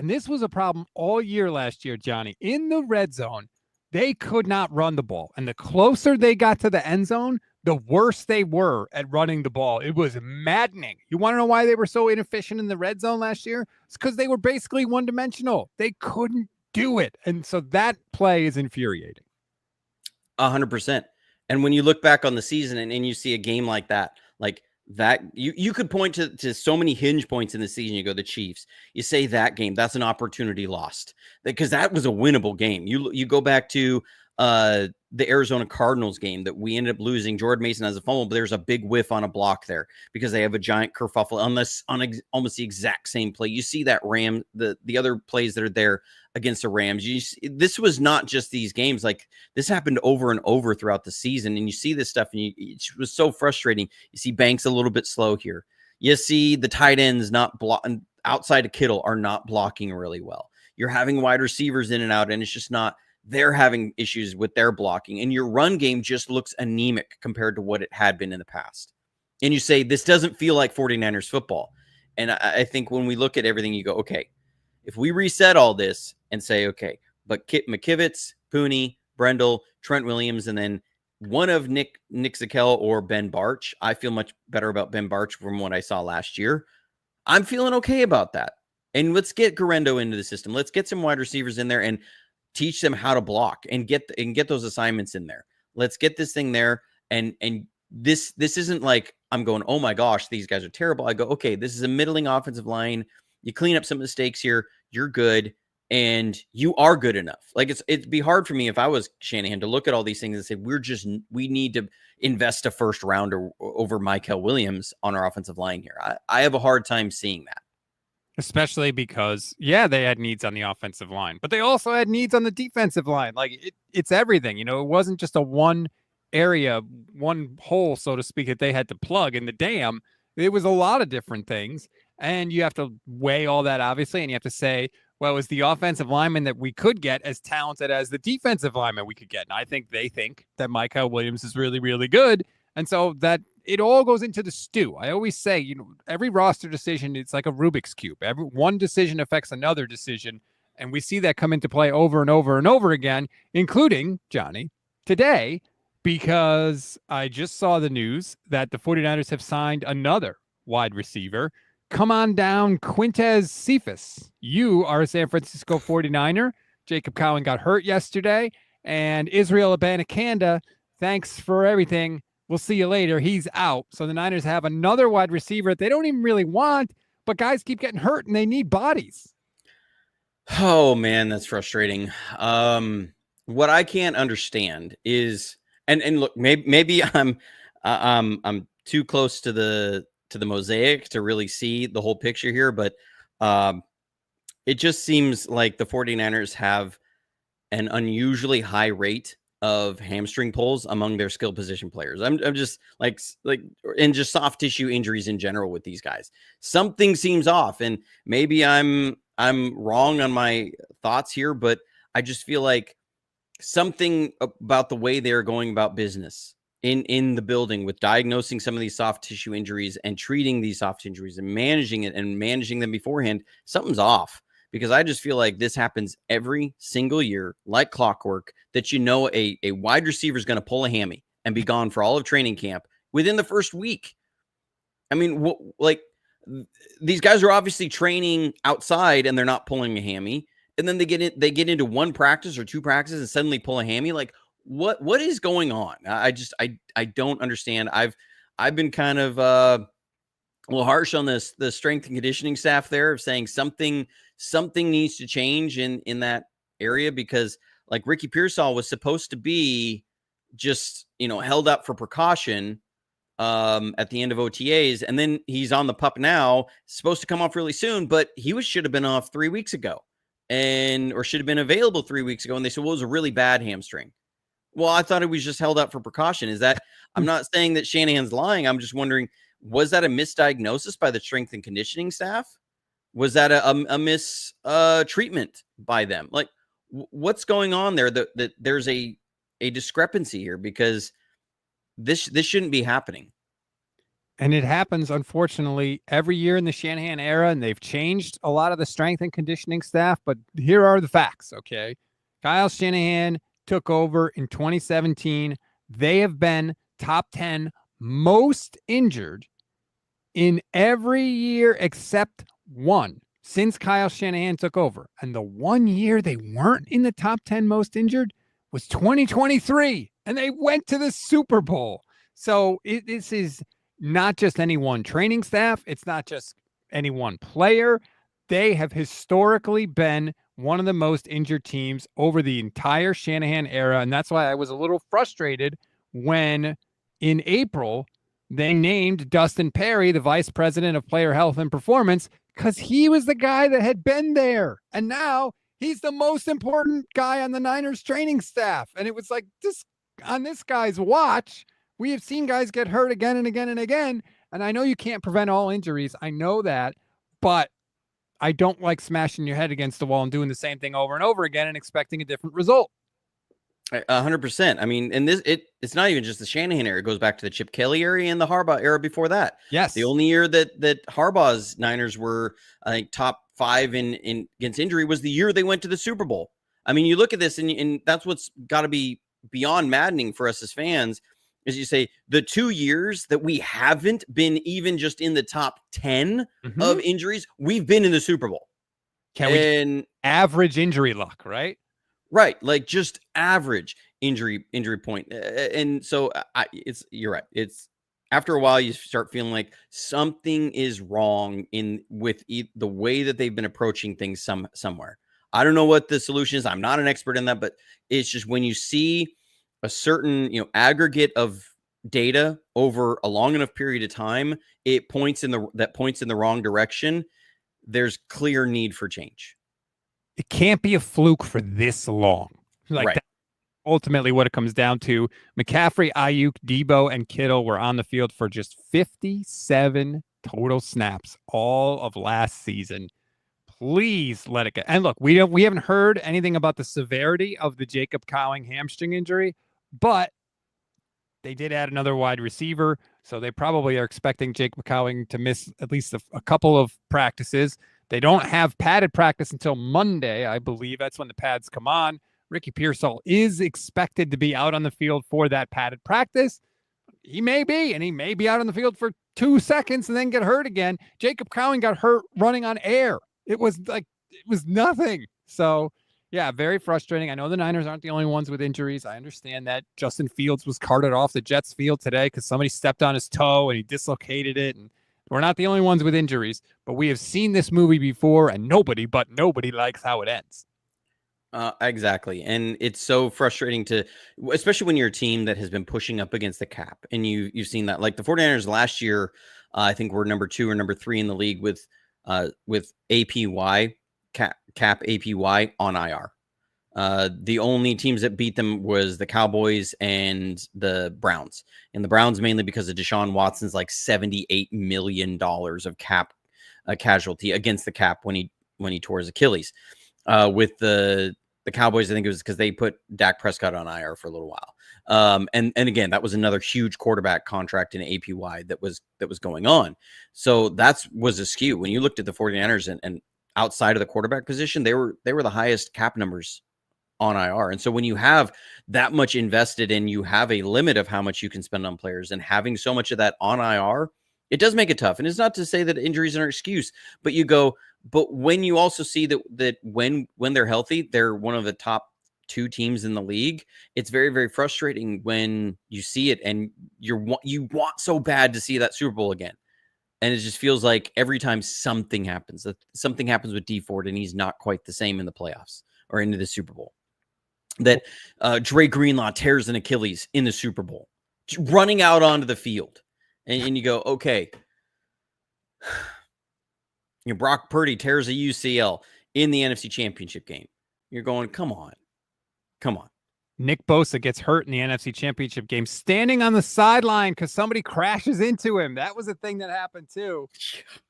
this was a problem all year last year, Johnny. In the red zone, they could not run the ball. And the closer they got to the end zone, the worse they were at running the ball. It was maddening. You want to know why they were so inefficient in the red zone last year? It's because they were basically one-dimensional. They couldn't do it. And so that play is infuriating. 100%. And when you look back on the season and you see a game like that, you could point to so many hinge points in the season. You go, the Chiefs, you say that game, that's an opportunity lost, because that was a winnable game. You go back to the Arizona Cardinals game that we ended up losing. Jordan Mason has a fumble, but there's a big whiff on a block there because they have a giant kerfuffle on almost the exact same play. You see that the other plays that are there against the Rams. This was not just these games. Like, this happened over and over throughout the season, and you see this stuff, and it was so frustrating. You see Banks a little bit slow here. You see the tight ends not blocking outside of Kittle are not blocking really well. You're having wide receivers in and out, and it's just not. They're having issues with their blocking, and your run game just looks anemic compared to what it had been in the past. And you say, this doesn't feel like 49ers football. And I think when we look at everything, you go, okay, if we reset all this and say, okay, but McKivitz, Puni, Brendel, Trent Williams, and then one of Nick Zakelj or Ben Bartch, I feel much better about Ben Bartch from what I saw last year. I'm feeling okay about that. And let's get Garendo into the system. Let's get some wide receivers in there and teach them how to block and get those assignments in there. Let's get this thing there. And this isn't like I'm going, oh my gosh, these guys are terrible. I go, okay, this is a middling offensive line. You clean up some mistakes here, you're good, and you are good enough. Like, it'd be hard for me if I was Shanahan to look at all these things and say, we need to invest a first rounder over Mykel Williams on our offensive line here. I have a hard time seeing that. Especially because, they had needs on the offensive line, but they also had needs on the defensive line. Like, it's everything. It wasn't just a one area, one hole, so to speak, that they had to plug in the dam. It was a lot of different things. And you have to weigh all that, obviously, and you have to say, well, is the offensive lineman that we could get as talented as the defensive lineman we could get? And I think they think that Mykel Williams is really, really good. And so that it all goes into the stew. I always say, every roster decision, it's like a Rubik's Cube. One decision affects another decision. And we see that come into play over and over and over again, including, Johnny, today, because I just saw the news that the 49ers have signed another wide receiver. Come on down, Quintez Cephas. You are a San Francisco 49er. Jacob Cowan got hurt yesterday. And Israel Abanikanda, thanks for everything. We'll see you later. He's out. So the Niners have another wide receiver that they don't even really want, but guys keep getting hurt and they need bodies. Oh, man, that's frustrating. What I can't understand is, and look, maybe I'm too close to the mosaic to really see the whole picture here, but it just seems like the 49ers have an unusually high rate of hamstring pulls among their skill position players. I'm just like, and just soft tissue injuries in general with these guys. Something seems off, and maybe I'm wrong on my thoughts here, but I just feel like something about the way they're going about business in the building with diagnosing some of these soft tissue injuries and treating these soft injuries and managing it and managing them beforehand, something's off. Because I just feel like this happens every single year, like clockwork, that a wide receiver is going to pull a hammy and be gone for all of training camp within the first week. I mean, these guys are obviously training outside and they're not pulling a hammy. And then they get into one practice or two practices and suddenly pull a hammy. Like, what is going on? I don't understand. I've been kind of a little harsh on the strength and conditioning staff there, of saying something needs to change in that area, because like Ricky Pearsall was supposed to be just, held up for precaution at the end of OTAs. And then he's on the pup now, supposed to come off really soon, but he should have been off 3 weeks ago or should have been available 3 weeks ago. And they said, well, it was a really bad hamstring. Well, I thought it was just held up for precaution. I'm not saying that Shanahan's lying. I'm just wondering, was that a misdiagnosis by the strength and conditioning staff? Was that a mistreatment by them? Like, what's going on there? That there's a discrepancy here, because this shouldn't be happening. And it happens, unfortunately, every year in the Shanahan era, and they've changed a lot of the strength and conditioning staff. But here are the facts, okay? Kyle Shanahan took over in 2017. They have been top 10 most injured in every year except one since Kyle Shanahan took over. And the one year they weren't in the top 10 most injured was 2023, and they went to the Super Bowl. So this is not just any one training staff. It's not just any one player. They have historically been one of the most injured teams over the entire Shanahan era. And that's why I was a little frustrated when in April, they named Dustin Perry the vice president of player health and performance because he was the guy that had been there. And now he's the most important guy on the Niners training staff. And it was like, this on this guy's watch, we have seen guys get hurt again and again and again. And I know you can't prevent all injuries. I know that, but I don't like smashing your head against the wall and doing the same thing over and over again and expecting a different result. 100%. I mean, and it's not even just the Shanahan era. It goes back to the Chip Kelly era and the Harbaugh era before that. Yes. The only year that Harbaugh's Niners were, I think, top 5 in against injury was the year they went to the Super Bowl. I mean, you look at this and that's what's got to be beyond maddening for us as fans, is you say the 2 years that we haven't been even just in the top 10 of injuries, we've been in the Super Bowl. Average injury luck, right? Right, like just average injury point, and so you're right. It's after a while you start feeling like something is wrong with the way that they've been approaching things somewhere. I don't know what the solution is. I'm not an expert in that, but it's just when you see a certain aggregate of data over a long enough period of time, it points in the wrong direction. There's clear need for change. It can't be a fluke for this long. Like right. That's ultimately what it comes down to. McCaffrey, Ayuk, Debo, and Kittle were on the field for just 57 total snaps all of last season. Please let it go. And look, we haven't heard anything about the severity of the Jacob Cowing hamstring injury, but they did add another wide receiver, so they probably are expecting Jacob Cowing to miss at least a couple of practices. They don't have padded practice until Monday, I believe. That's when the pads come on. Ricky Pearsall is expected to be out on the field for that padded practice. He may be, and he may be out on the field for 2 seconds and then get hurt again. Jacob Cowing got hurt running on air. It was nothing. So, yeah, very frustrating. I know the Niners aren't the only ones with injuries. I understand that. Justin Fields was carted off the Jets field today because somebody stepped on his toe and he dislocated it. And we're not the only ones with injuries, but we have seen this movie before, and nobody likes how it ends. Exactly. And it's so frustrating especially when you're a team that has been pushing up against the cap, and you've seen that. Like the 49ers last year, I think were number 2 or number 3 in the league with APY, cap APY on IR. The only teams that beat them was the Cowboys and the Browns. And the Browns mainly because of Deshaun Watson's like $78 million of cap casualty against the cap when he tore his Achilles. With the Cowboys, I think it was because they put Dak Prescott on IR for a little while. And again, that was another huge quarterback contract in APY that was going on. So that was a skew. When you looked at the 49ers and outside of the quarterback position, they were the highest cap numbers on IR. And so when you have that much invested and you have a limit of how much you can spend on players, and having so much of that on IR, it does make it tough. And it's not to say that injuries are an excuse, but but when you also see that when they're healthy, they're one of the top 2 teams in the league, it's very, very frustrating when you see it and you want so bad to see that Super Bowl again. And it just feels like every time something happens with Dee Ford and he's not quite the same in the playoffs or into the Super Bowl. That Dre Greenlaw tears an Achilles in the Super Bowl, running out onto the field. And you go, okay. Brock Purdy tears a UCL in the NFC Championship game. You're going, come on. Nick Bosa gets hurt in the NFC Championship game, standing on the sideline because somebody crashes into him. That was a thing that happened too.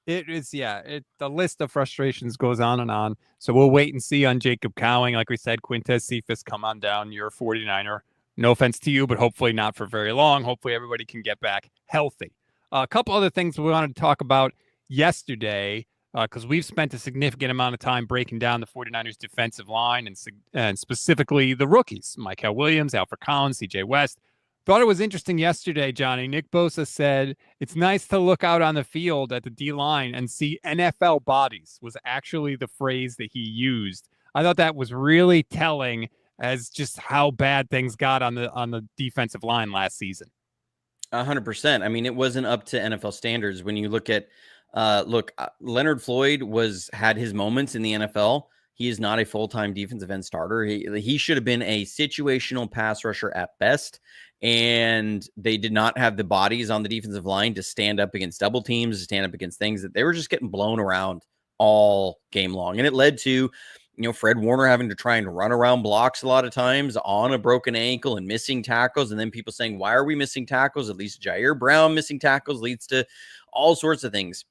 The list of frustrations goes on and on. So we'll wait and see on Jacob Cowing. Like we said, Quintez Cephas, come on down. You're a 49er. No offense to you, but hopefully not for very long. Hopefully everybody can get back healthy. A couple other things we wanted to talk about yesterday, because we've spent a significant amount of time breaking down the 49ers defensive line and specifically the rookies, Mykal Williams, Alfred Collins, CJ West. Thought it was interesting yesterday, Johnny. Nick Bosa said it's nice to look out on the field at the D-line and see NFL bodies, was actually the phrase that he used. I thought that was really telling as just how bad things got on the defensive line last season. 100%. I mean, it wasn't up to NFL standards. When you look at, Leonard Floyd had his moments in the NFL. He is not a full-time defensive end starter. He should have been a situational pass rusher at best, and they did not have the bodies on the defensive line to stand up against double teams, to stand up against things that they were just getting blown around all game long. And it led to, Fred Warner having to try and run around blocks a lot of times on a broken ankle and missing tackles. And then people saying, why are we missing tackles? At least Jair Brown missing tackles leads to all sorts of things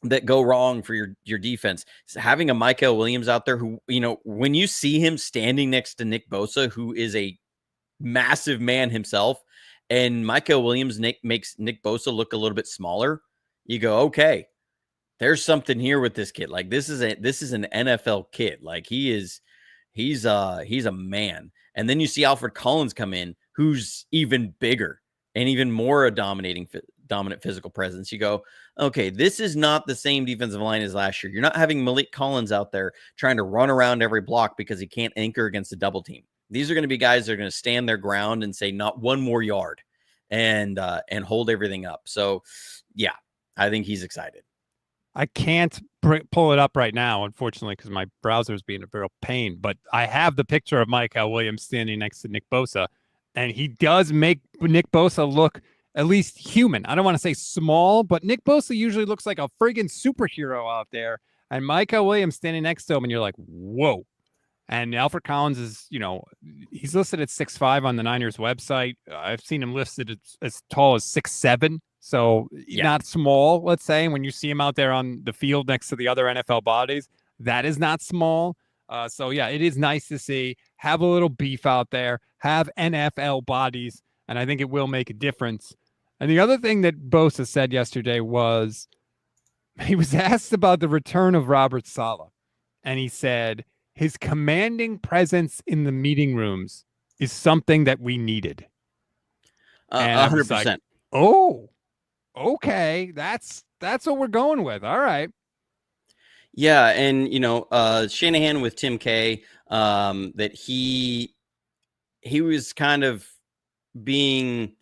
that go wrong for your defense. So having a Mykal Williams out there who, when you see him standing next to Nick Bosa, who is a massive man himself, and Mykal Williams makes Nick Bosa look a little bit smaller, you go, okay, there's something here with this kid. Like this is an NFL kid. Like he's a man. And then you see Alfred Collins come in, who's even bigger and even more a dominant physical presence. You go, okay, this is not the same defensive line as last year. You're not having Malik Collins out there trying to run around every block because he can't anchor against a double team. These are going to be guys that are going to stand their ground and say not one more yard and hold everything up. So yeah, I think he's excited. I can't pull it up right now, unfortunately, because my browser is being a real pain. But I have the picture of Mykal Williams standing next to Nick Bosa, and he does make Nick Bosa look at least human. I don't want to say small, but Nick Bosa usually looks like a friggin' superhero out there. And Mykal Williams standing next to him, and you're like, whoa. And Alfred Collins is, he's listed at 6'5" on the Niners website. I've seen him listed as tall as 6'7". So not small, let's say. When you see him out there on the field next to the other NFL bodies, that is not small. So yeah, it is nice to see, have a little beef out there, have NFL bodies, and I think it will make a difference. And the other thing that Bosa said yesterday was he was asked about the return of Robert Saleh, and he said his commanding presence in the meeting rooms is something that we needed. 100%. Like, oh, okay, that's what we're going with. All right. Yeah, and Shanahan with Tim K, that he was kind of being,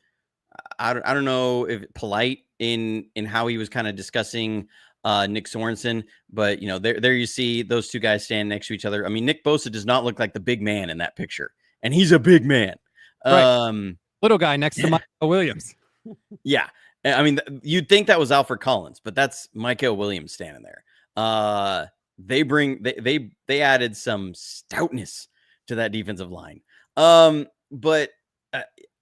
I don't know if polite in how he was kind of discussing Nick Sorensen, but there you see those two guys stand next to each other. I mean, Nick Bosa does not look like the big man in that picture, and he's a big man. Right. Little guy next to Mykal Williams. Yeah. I mean, you'd think that was Alfred Collins, but that's Mykal Williams standing there. They added some stoutness to that defensive line. But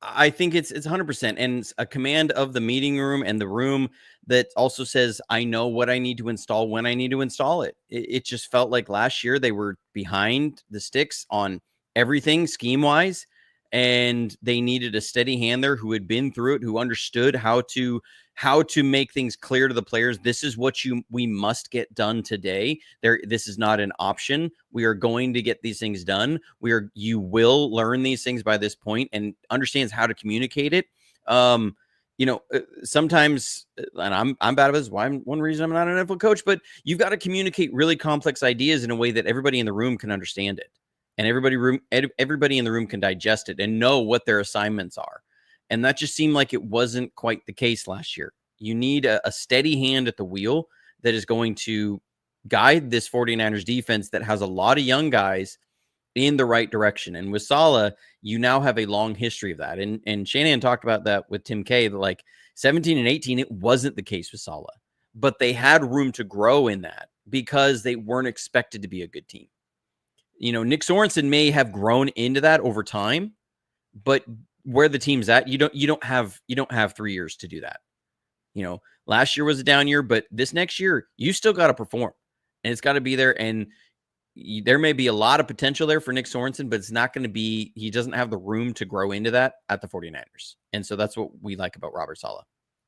I think it's 100% and a command of the meeting room and the room that also says, I know what I need to install when I need to install it. It just felt like last year they were behind the sticks on everything scheme wise. And they needed a steady hand there who had been through it, who understood how to make things clear to the players. This is what we must get done today. This is not an option. We are going to get these things done. You will learn these things by this point and understands how to communicate it. Sometimes, and I'm bad at this. Why one reason I'm not an NFL coach, but you've got to communicate really complex ideas in a way that everybody in the room can understand it. And everybody in the room can digest it and know what their assignments are. And that just seemed like it wasn't quite the case last year. You need a steady hand at the wheel that is going to guide this 49ers defense that has a lot of young guys in the right direction. And with Saleh, you now have a long history of that. And Shanahan talked about that with Tim K, that like 17 and 18, it wasn't the case with Saleh. But they had room to grow in that because they weren't expected to be a good team. Nick Sorensen may have grown into that over time, but where the team's at, you don't have 3 years to do that. Last year was a down year, but this next year you still got to perform, and it's got to be there. And there may be a lot of potential there for Nick Sorensen, but it's not going to be. He doesn't have the room to grow into that at the 49ers, and so that's what we like about Robert Saleh.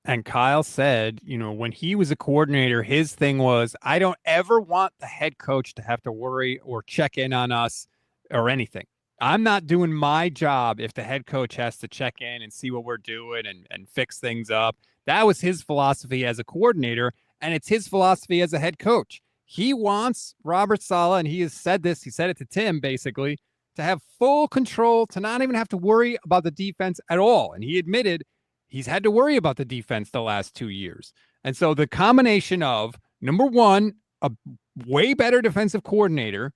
And Kyle said, when he was a coordinator, his thing was, I don't ever want the head coach to have to worry or check in on us or anything. I'm not doing my job if the head coach has to check in and see what we're doing and fix things up. That was his philosophy as a coordinator, and it's his philosophy as a head coach. He wants Robert Saleh, and he has said this, he said it to Tim basically, to have full control, to not even have to worry about the defense at all. And he admitted he's had to worry about the defense the last 2 years. And so the combination of, number one, a way better defensive coordinator,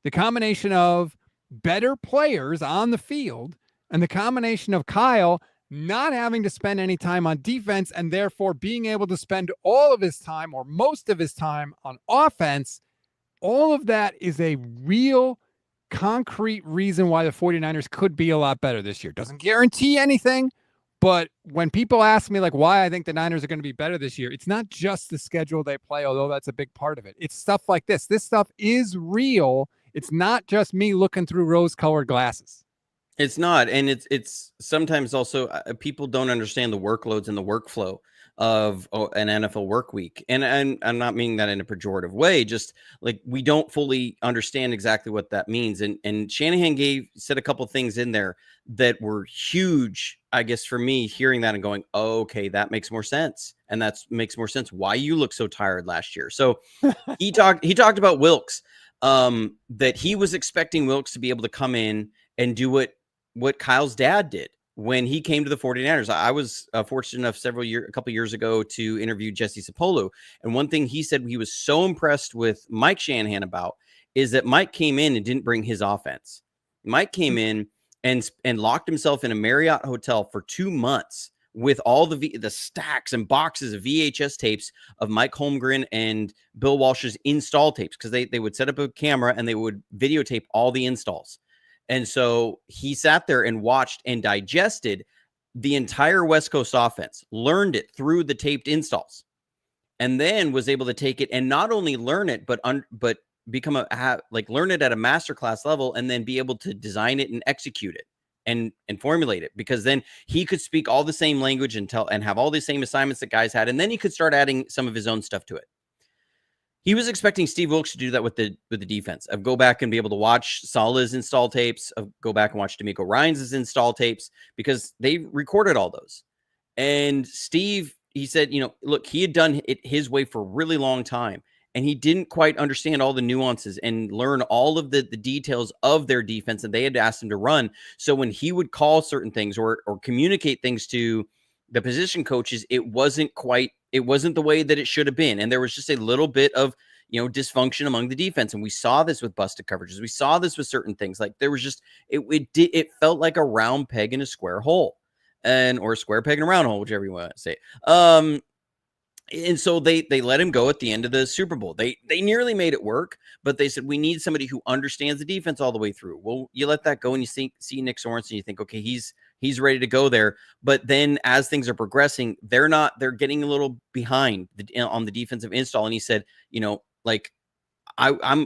the combination of better players on the field, and the combination of Kyle not having to spend any time on defense and therefore being able to spend all of his time or most of his time on offense, all of that is a real concrete reason why the 49ers could be a lot better this year. Doesn't guarantee anything, but when people ask me why I think the Niners are going to be better this year, it's not just the schedule they play, although that's a big part of it. It's stuff like this. This stuff is real. It's not just me looking through rose-colored glasses. It's not, and it's sometimes also people don't understand the workloads and the workflow of an NFL work week, and I'm not meaning that in a pejorative way. Just we don't fully understand exactly what that means, and Shanahan said a couple things in there that were huge, I guess, for me hearing that and going, oh, okay, that makes more sense, and that makes more sense why you look so tired last year. So he talked about Wilks, that he was expecting Wilks to be able to come in and do what Kyle's dad did when he came to the 49ers. I was fortunate enough a couple years ago to interview Jesse Sapolo. And one thing he said he was so impressed with Mike Shanahan about is that Mike came in and didn't bring his offense. Mike came in and locked himself in a Marriott hotel for 2 months with all the stacks and boxes of VHS tapes of Mike Holmgren and Bill Walsh's install tapes, because they would set up a camera and they would videotape all the installs. And so he sat there and watched and digested the entire West Coast offense, learned it through the taped installs, and then was able to take it and not only learn it, but become learn it at a masterclass level, and then be able to design it and execute it and formulate it, because then he could speak all the same language and have all the same assignments that guys had. And then he could start adding some of his own stuff to it. He was expecting Steve Wilks to do that with the defense, of go back and be able to watch Saleh's install tapes, of go back and watch D'Amico Ryans' install tapes, because they recorded all those. And Steve, he said, look, he had done it his way for a really long time, and he didn't quite understand all the nuances and learn all of the details of their defense that they had asked him to run. So when he would call certain things or communicate things to the position coaches, it wasn't the way that it should have been. And there was just a little bit of, dysfunction among the defense. And we saw this with busted coverages. We saw this with certain things. There was just, it felt like a round peg in a square hole, or a square peg in a round hole, whichever you want to say. And so they let him go at the end of the Super Bowl. They nearly made it work, but they said, we need somebody who understands the defense all the way through. Well, you let that go and you see Nick Sorensen, you think, okay, he's ready to go there. But then as things are progressing, they're getting a little behind on the defensive install. And he said, I'm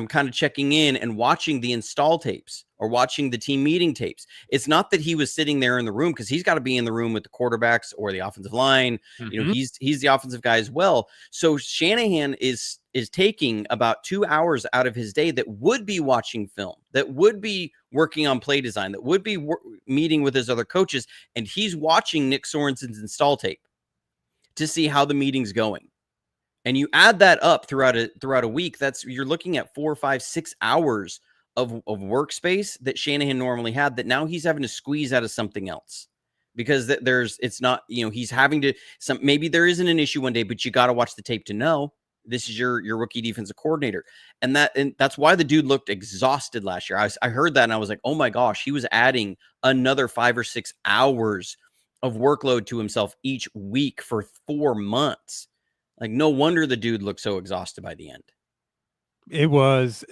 kind of checking in and watching the install tapes or watching the team meeting tapes. It's not that he was sitting there in the room, because he's got to be in the room with the quarterbacks or the offensive line. Mm-hmm. He's the offensive guy as well. So Shanahan is taking about 2 hours out of his day that would be watching film, that would be working on play design, that would be meeting with his other coaches. And he's watching Nick Sorensen's install tape to see how the meeting's going. And you add that up throughout a week, you're looking at 4, 5, 6 hours of workspace that Shanahan normally had, that now he's having to squeeze out of something else, because he's having to, maybe there isn't an issue one day, but you got to watch the tape to know this is your rookie defensive coordinator. And that's why the dude looked exhausted last year. I heard that and I was like, oh my gosh, he was adding another 5 or 6 hours of workload to himself each week for 4 months. No wonder the dude looked so exhausted by the end. It was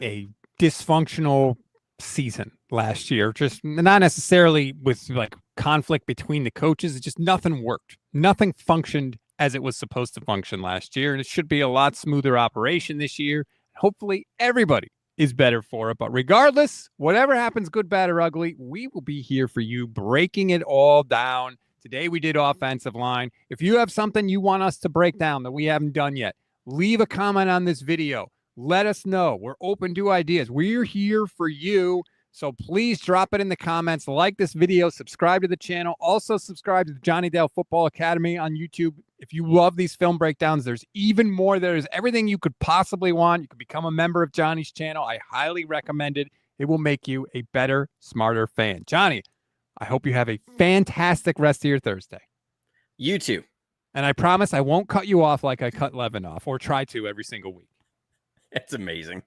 a dysfunctional season last year, just not necessarily with conflict between the coaches. It's just nothing worked. Nothing functioned as it was supposed to function last year. And it should be a lot smoother operation this year. Hopefully everybody is better for it. But regardless, whatever happens, good, bad, or ugly, we will be here for you, breaking it all down, Today we did offensive line. If you have something you want us to break down that we haven't done yet, leave a comment on this video. Let us know. We're open to ideas. We're here for you. So please drop it in the comments. Like this video. Subscribe to the channel. Also subscribe to the Johnny Dale Football Academy on YouTube. If you love these film breakdowns, there's even more. There's everything you could possibly want. You can become a member of Johnny's channel. I highly recommend it. It will make you a better, smarter fan. Johnny, I hope you have a fantastic rest of your Thursday. You too. And I promise I won't cut you off like I cut Levin off or try to every single week. That's amazing.